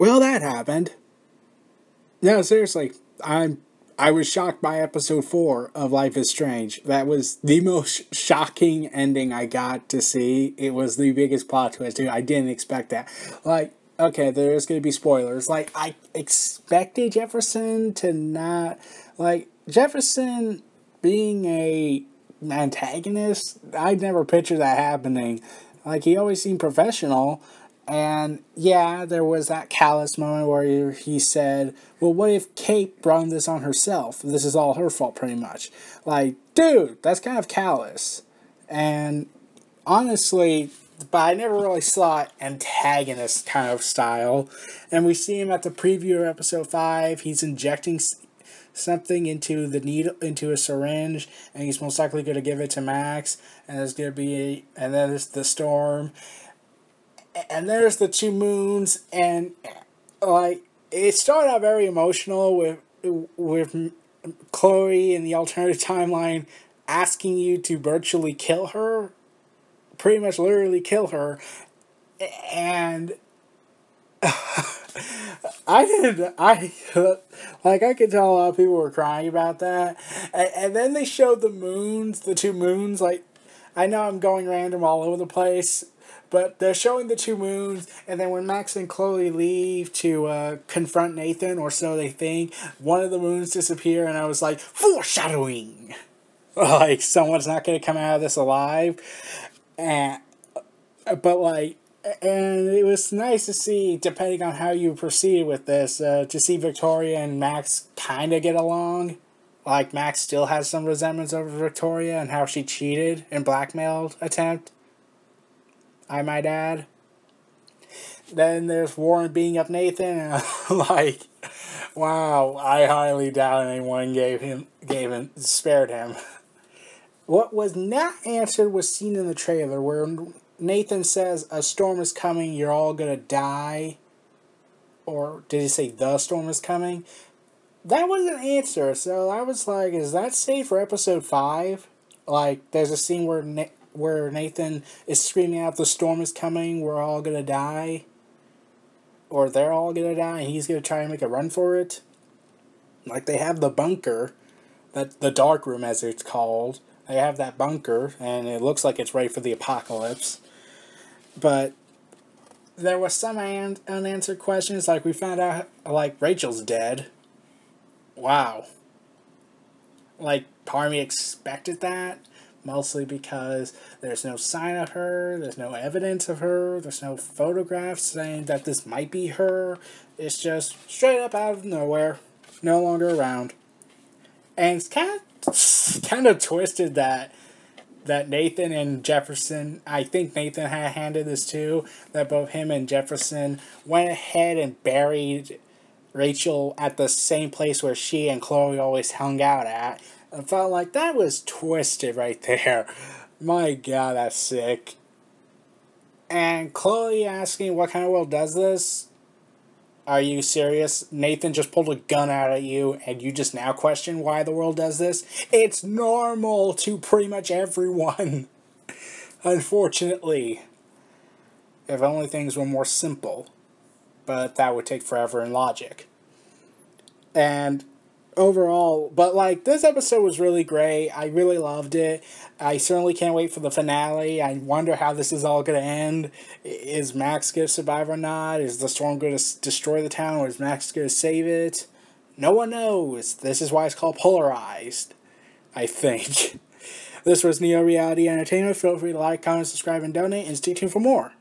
Well, that happened. No, seriously, I was shocked by episode 4 of Life is Strange. That was the most shocking ending I got to see. It was the biggest plot twist, dude. I didn't expect that. Like, okay, there's gonna be spoilers. Like, I expected Jefferson to not, like, Jefferson being a antagonist. I'd never pictured that happening. Like, he always seemed professional. And yeah, there was that callous moment where he said, well, what if Kate brought this on herself? This is all her fault, pretty much. Like, dude, that's kind of callous. And honestly, but I never really saw it antagonist kind of style. And we see him at the preview of episode 5. He's injecting something into the needle, into a syringe, and he's most likely going to give it to Max. And there's going to be, and then there's the storm. And there's the 2 moons, and like it started out very emotional with Chloe in the alternative timeline asking you to virtually kill her, pretty much literally kill her, and I could tell a lot of people were crying about that, and then they showed the moons, the 2 moons. Like, I know I'm going random all over the place. But they're showing the 2 moons, and then when Max and Chloe leave to confront Nathan, or so they think, one of the moons disappear, and I was like, foreshadowing! Like, someone's not going to come out of this alive. And it was nice to see, depending on how you proceed with this, to see Victoria and Max kind of get along. Like, Max still has some resentments over Victoria and how she cheated and blackmailed attempt, I might add. Then there's Warren beating up Nathan, and I'm like, wow, I highly doubt anyone spared him. What was not answered was seen in the trailer, where Nathan says, a storm is coming, you're all gonna die. Or did he say the storm is coming? That wasn't answered, so I was like, is that safe for episode 5? Like, there's a scene where Nathan is screaming out, the storm is coming, we're all gonna die. Or they're all gonna die, and he's gonna try and make a run for it. Like, they have the bunker, the dark room as it's called. They have that bunker, and it looks like it's ready for the apocalypse. But there was some unanswered questions, like we found out, like, Rachel's dead. Wow. Like, part of me expected that. Mostly because there's no sign of her, there's no evidence of her, there's no photographs saying that this might be her. It's just straight up out of nowhere, no longer around. And it's kind of twisted that Nathan and Jefferson, I think Nathan had handed this too, that both him and Jefferson went ahead and buried Rachel at the same place where she and Chloe always hung out at. I felt like that was twisted right there. My God, that's sick. And Chloe asking, what kind of world does this? Are you serious? Nathan just pulled a gun out at you, and you just now question why the world does this? It's normal to pretty much everyone. Unfortunately. If only things were more simple. But that would take forever in logic. And overall, but like, this episode was really great. I really loved it. I certainly can't wait for the finale. I wonder how this is all going to end. Is Max going to survive or not? Is the storm going to destroy the town, or is Max going to save it? No one knows. This is why it's called Polarized, I think. This was Neo Reality Entertainment. Feel free to like, comment, subscribe, and donate, and stay tuned for more.